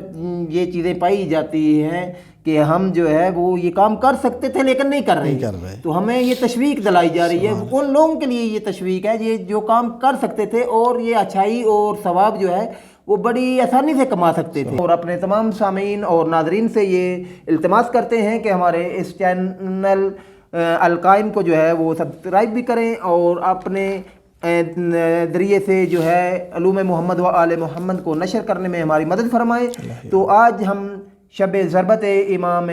یہ چیزیں پائی جاتی ہیں کہ ہم جو ہے وہ یہ کام کر سکتے تھے لیکن نہیں کر رہے، تو ہمیں یہ تشویق دلائی جا رہی ہے. ان لوگوں کے لیے یہ تشویق ہے یہ جو کام کر سکتے تھے، اور یہ اچھائی اور ثواب جو ہے وہ بڑی آسانی سے کما سکتے تھے. اور اپنے تمام سامعین اور ناظرین سے یہ التماس کرتے ہیں کہ ہمارے اس چینل القائم کو جو ہے وہ سبسکرائب بھی کریں، اور اپنے ذریعے سے جو ہے علوم محمد و آل محمد کو نشر کرنے میں ہماری مدد فرمائیں. تو آج ہم شب ضربت امام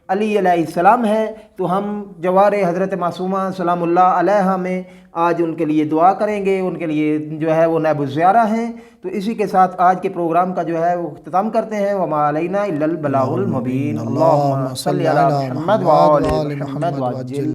علی علیہ السلام ہے، تو ہم جوار حضرت معصومہ سلام اللہ علیہا میں آج ان کے لیے دعا کریں گے، ان کے لیے جو ہے وہ نائب الزیارہ ہیں. تو اسی کے ساتھ آج کے پروگرام کا جو ہے وہ اختتام کرتے ہیں. وما علینا الا البلاغ المبین. اللہم صلی علی محمد و آل محمد.